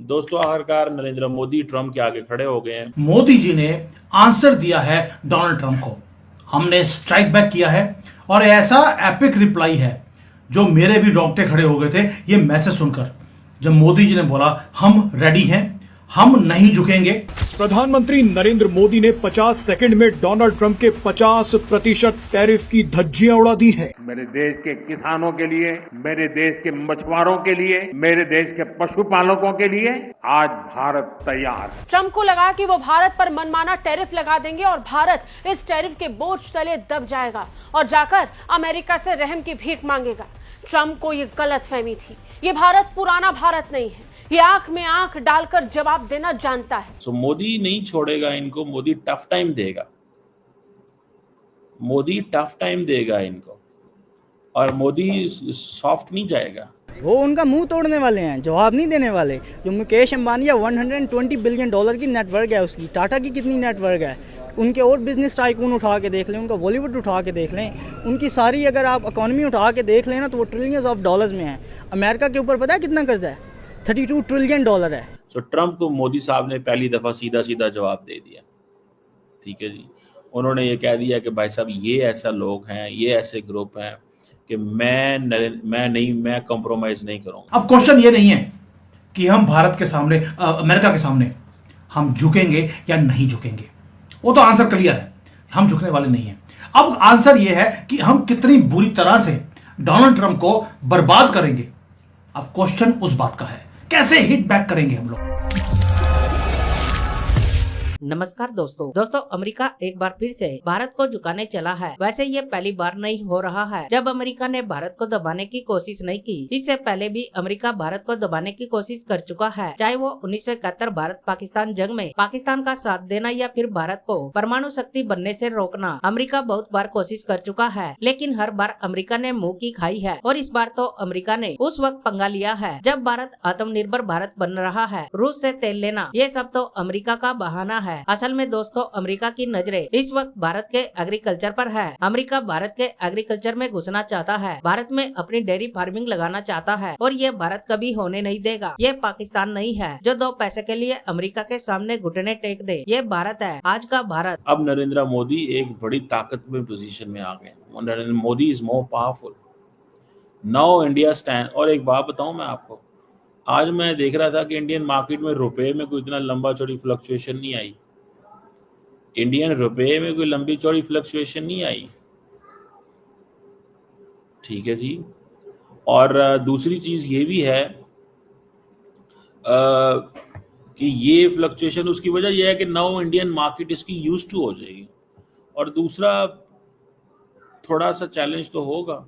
दोस्तों आखिरकार नरेंद्र मोदी ट्रंप के आगे खड़े हो गए हैं। मोदी जी ने आंसर दिया है डोनाल्ड ट्रंप को। हमने स्ट्राइक बैक किया है और ऐसा एपिक रिप्लाई है जो मेरे भी रोंगटे खड़े हो गए थे ये मैसेज सुनकर, जब मोदी जी ने बोला हम रेडी हैं, हम नहीं झुकेंगे। प्रधानमंत्री नरेंद्र मोदी ने 50 सेकंड में डोनाल्ड ट्रंप के 50% टैरिफ की धज्जियां उड़ा दी हैं। मेरे देश के किसानों के लिए, मेरे देश के मछुआरों के लिए, मेरे देश के पशुपालकों के लिए आज भारत तैयार है। ट्रंप को लगा कि वो भारत पर मनमाना टैरिफ लगा देंगे और भारत इस टैरिफ के बोझ तले दब जाएगा और जाकर अमेरिका से रहम की भीख मांगेगा। ट्रंप को ये गलतफहमी थी। ये भारत पुराना भारत नहीं है, ये आंख में आंख डालकर जवाब देना जानता है। सो मोदी नहीं छोड़ेगा इनको, मोदी टफ टाइम देगा, मोदी टफ टाइम देगा इनको, और मोदी सॉफ्ट नहीं जाएगा। वो उनका मुंह तोड़ने वाले हैं, जवाब नहीं देने वाले। जो मुकेश अंबानी है, $120 बिलियन की नेटवर्क है उसकी, टाटा की कितनी नेटवर्क है, उनके और बिजनेस टाइकून उठा के देख लें, उनका बॉलीवुड उठा के देख लें, उनकी सारी अगर आप इकोनॉमी उठा के देख लें ना तो वो ट्रिलियंस ऑफ डॉलर्स में है। अमेरिका के ऊपर पता है कितना कर्जा है? $32 ट्रिलियन है। सो ट्रंप को मोदी साहब ने पहली दफा सीधा सीधा जवाब दे दिया। ठीक है जी, उन्होंने ये कह दिया कि भाई साहब ये ऐसा लोग हैं, ये ऐसे ग्रुप हैं कि मैं कॉम्प्रोमाइज नहीं करूंगा। अब क्वेश्चन ये नहीं है कि हम भारत के सामने, अमेरिका के सामने हम झुकेंगे या नहीं झुकेंगे, वो तो आंसर क्लियर है, हम झुकने वाले नहीं हैं। अब आंसर ये है कि हम कितनी बुरी तरह से डोनाल्ड ट्रंप को बर्बाद करेंगे। अब क्वेश्चन उस बात का है, कैसे हिट बैक करेंगे हम लोग। नमस्कार दोस्तों अमेरिका एक बार फिर से भारत को झुकाने चला है। वैसे ये पहली बार नहीं हो रहा है जब अमेरिका ने भारत को दबाने की कोशिश नहीं की। इससे पहले भी अमेरिका भारत को दबाने की कोशिश कर चुका है, चाहे वो 1971 भारत पाकिस्तान जंग में पाकिस्तान का साथ देना या फिर भारत को परमाणु शक्ति बनने से रोकना। अमेरिका बहुत बार कोशिश कर चुका है, लेकिन हर बार अमेरिका ने मुंह की खाई है। और इस बार तो अमेरिका ने उस वक्त पंगा लिया है जब भारत आत्मनिर्भर भारत बन रहा है। रूस से तेल लेना, ये सब तो अमेरिका का बहाना है। असल में दोस्तों अमेरिका की नजरें इस वक्त भारत के एग्रीकल्चर पर है। अमेरिका भारत के एग्रीकल्चर में घुसना चाहता है, भारत में अपनी डेयरी फार्मिंग लगाना चाहता है, और ये भारत कभी होने नहीं देगा। ये पाकिस्तान नहीं है जो 2 पैसे के लिए अमेरिका के सामने घुटने टेक दे। ये भारत है, आज का भारत। अब नरेंद्र मोदी एक बड़ी ताकतवर पोजीशन में आ गए। Narendra Modi is more powerful now India stand. और एक बात बताऊं मैं आपको, आज मैं देख रहा था कि इंडियन मार्केट में रुपए में कोई इतना लंबा चौड़ी फ्लक्चुएशन नहीं आई। इंडियन रुपए में कोई लंबी चौड़ी फ्लक्चुएशन नहीं आई। ठीक है जी। और दूसरी चीज ये भी है कि ये फ्लक्चुएशन उसकी वजह यह है कि नाउ इंडियन मार्केट इसकी यूज टू हो जाएगी। और दूसरा थोड़ा सा चैलेंज तो होगा,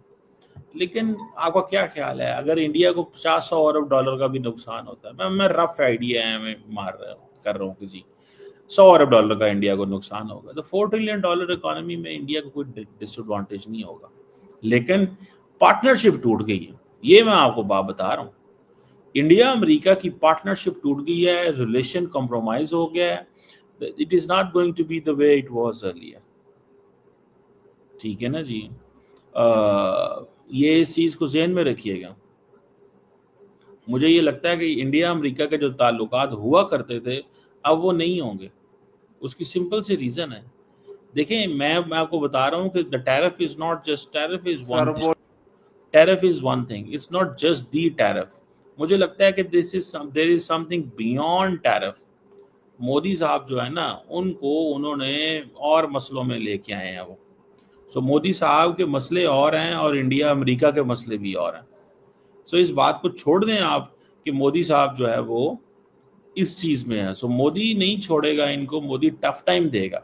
लेकिन आपका क्या ख्याल है अगर इंडिया को 50-100 अरब डॉलर का भी नुकसान होता है? मैं रफ आइडिया है, मैं कर रहा हूँ कि जी 100 अरब डॉलर का इंडिया को नुकसान होगा, तो $4 ट्रिलियन इकोनॉमी में इंडिया को कोई डिसएडवांटेज नहीं होगा। लेकिन पार्टनरशिप टूट गई है, ये मैं आपको बात बता रहा हूँ। इंडिया अमेरिका की पार्टनरशिप टूट गई है, रिलेशन कॉम्प्रोमाइज हो गया है। It is not going to be the way it was earlier. ठीक है ना जी। ये इस चीज को ज़हन में रखिएगा। मुझे ये लगता है कि इंडिया अमेरिका के जो ताल्लुकात हुआ करते थे अब वो नहीं होंगे। उसकी सिंपल सी रीजन है, देखें मैं आपको बता रहा हूँ कि the tariff is not just tariff is one thing, it's not just the tariff. मुझे लगता है कि there is something beyond tariff. Modi साहब जो है ना, उन्होंने और मसलों में लेके आए हैं वो। सो मोदी साहब के मसले और हैं और इंडिया अमेरिका के मसले भी और हैं। सो इस बात को छोड़ दें आप कि मोदी साहब जो है वो इस चीज में है। सो मोदी नहीं छोड़ेगा इनको, मोदी टफ टाइम देगा,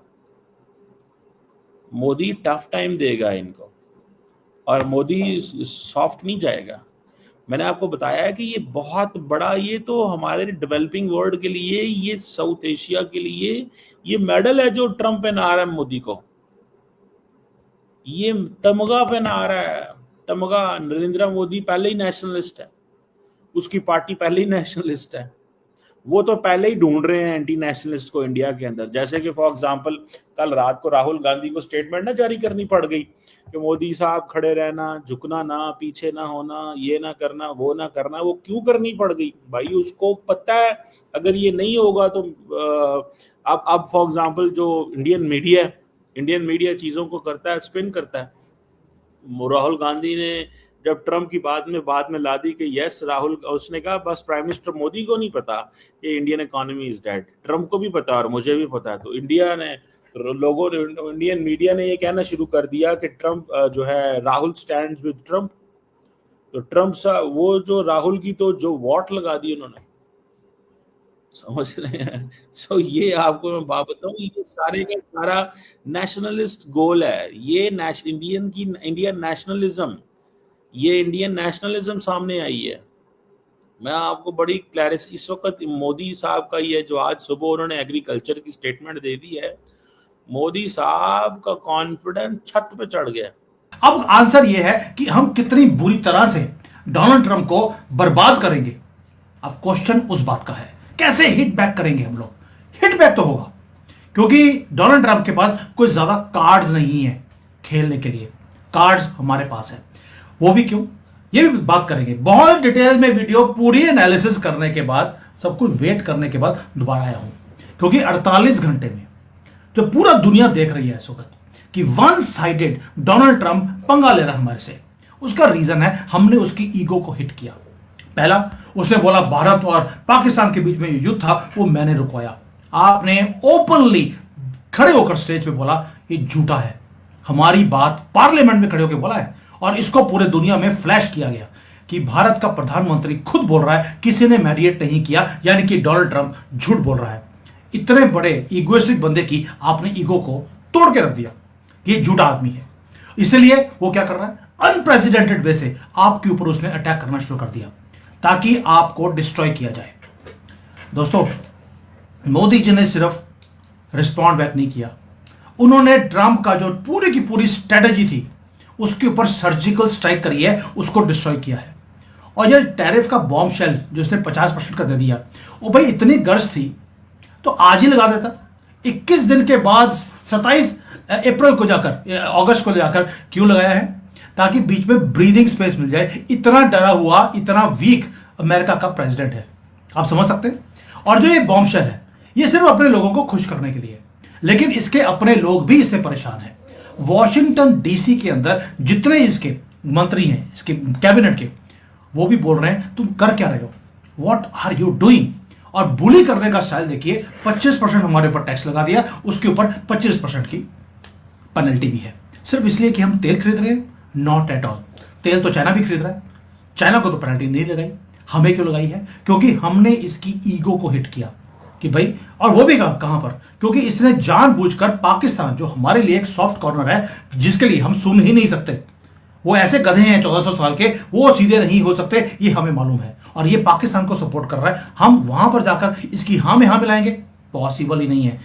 मोदी टफ टाइम देगा इनको, और मोदी सॉफ्ट नहीं जाएगा। मैंने आपको बताया है कि ये बहुत बड़ा, ये तो हमारे डेवलपिंग वर्ल्ड के लिए, ये साउथ एशिया के लिए ये मेडल है जो ट्रंप पहना रहा है मोदी को। ये तमगा पहना रहा है, तमगा। नरेंद्र मोदी पहले ही नेशनलिस्ट है, उसकी पार्टी पहले ही नेशनलिस्ट है। वो तो पहले ही ढूंढ रहे हैं एंटी नेशनलिस्ट को इंडिया के अंदर। जैसे कि फॉर एग्जांपल कल रात को राहुल गांधी को स्टेटमेंट ना जारी करनी पड़ गई कि मोदी साहब खड़े रहना, झुकना ना, पीछे ना होना, ये ना करना, वो ना करना। वो क्यों करनी पड़ गई भाई? उसको पता है अगर ये नहीं होगा तो अब फॉर एग्जांपल जो इंडियन मीडिया चीजों को करता है, स्पिन करता है। राहुल गांधी ने जब ट्रम्प की बात में ला दी कि यस राहुल, उसने कहा बस प्राइम मिनिस्टर मोदी को नहीं पता कि Indian economy is dead, Trump को भी पता और मुझे भी पता है। तो इंडियन मीडिया ने ये कहना शुरू कर दिया कि ट्रम्प जो है राहुल स्टैंड्स विद ट्रम्प। तो ट्रम्प सा वो जो राहुल की तो जो वॉट लगा दी उन्होंने, समझ रहे हैं। सो ये आपको मैं बात बताऊं, ये सारे का सारा नेशनलिस्ट गोल है। ये इंडियन नेशनलिज्म सामने आई है। मैं आपको बड़ी क्लैरिटी इस वक्त मोदी साहब का ये जो आज सुबह उन्होंने एग्रीकल्चर की स्टेटमेंट दे दी है, मोदी साहब का कॉन्फिडेंस छत पे चढ़ गया। अब आंसर ये है कि हम कितनी बुरी तरह से डोनाल्ड ट्रंप को बर्बाद करेंगे। अब क्वेश्चन उस बात का है कैसे हिट बैक करेंगे हम लोग। हिट बैक तो होगा क्योंकि डोनाल्ड ट्रंप के पास कोई ज्यादा कार्ड्स नहीं है खेलने के लिए। कार्ड्स हमारे पास है। वो भी क्यों, ये भी बात करेंगे। बहुत डिटेल में वीडियो पूरी एनालिसिस करने के बाद, सब कुछ वेट करने के बाद दोबारा आया हूं क्योंकि 48 घंटे में जो पूरा दुनिया देख रही है इस वक्त कि वन साइडेड डोनाल्ड ट्रंप पंगा ले रहा है हमारे से, उसका रीजन है हमने उसकी ईगो को हिट किया। पहला, उसने बोला भारत और पाकिस्तान के बीच में युद्ध था वो मैंने रुकवाया। आपने ओपनली खड़े होकर स्टेज पे बोला ये झूठा है। हमारी बात पार्लियामेंट में खड़े होकर बोला है और इसको पूरे दुनिया में फ्लैश किया गया कि भारत का प्रधानमंत्री खुद बोल रहा है किसी ने मेडिएट नहीं किया, यानी कि डोनाल्ड ट्रंप झूठ बोल रहा है। इतने बड़े इगोइस्टिक बंदे की आपने ईगो को तोड़ के रख दिया, ये झूठा आदमी है। इसलिए वो क्या कर रहा है, अनप्रेसिडेंटेड वे से आपके ऊपर उसने अटैक करना शुरू कर दिया ताकि आपको डिस्ट्रॉय किया जाए। दोस्तों, मोदी जी ने सिर्फ रिस्पॉन्ड बैक नहीं किया, उन्होंने ट्रंप का जो पूरी की पूरी स्ट्रेटेजी थी उसके ऊपर सर्जिकल स्ट्राइक करी है, उसको डिस्ट्रॉय किया है। और ये टैरिफ का बॉम्ब शेल जो इसने 50% का दे दिया, वो भाई इतनी गर्ज थी तो आज ही लगा देता। 21 दिन के बाद 27 अप्रैल को जाकर, अगस्त को जाकर क्यों लगाया है? ताकि बीच में ब्रीदिंग स्पेस मिल जाए। इतना डरा हुआ, इतना वीक अमेरिका का प्रेसिडेंट है, आप समझ सकते हैं। और जो ये बॉम्ब शेल है ये सिर्फ अपने लोगों को खुश करने के लिए, लेकिन इसके अपने लोग भी इससे परेशान हैं। वॉशिंगटन डीसी के अंदर जितने इसके मंत्री हैं, इसके कैबिनेट के, वो भी बोल रहे हैं तुम कर क्या रहे हो, व्हाट आर यू डूइंग। और बुली करने का स्टाइल देखिए, 25% हमारे ऊपर टैक्स लगा दिया, उसके ऊपर 25% की पेनल्टी भी है, सिर्फ इसलिए कि हम तेल खरीद रहे हैं। Not at all. तेल तो चाइना भी खरीद रहा है, चाइना को तो पेनल्टी नहीं लगाई, हमें क्यों लगाई है? क्योंकि हमने इसकी ईगो को हिट किया कि भाई, और वो भी कहां पर, क्योंकि इसने जानबूझकर पाकिस्तान जो हमारे लिए एक सॉफ्ट कॉर्नर है, जिसके लिए हम सुन ही नहीं सकते, वो ऐसे गधे हैं 1400 साल के, वो सीधे नहीं हो सकते, ये हमें मालूम है। और ये पाकिस्तान को सपोर्ट कर रहा है, हम वहां पर जाकर इसकी हाँ में हाँ मिलाएंगे? पॉसिबल ही नहीं है।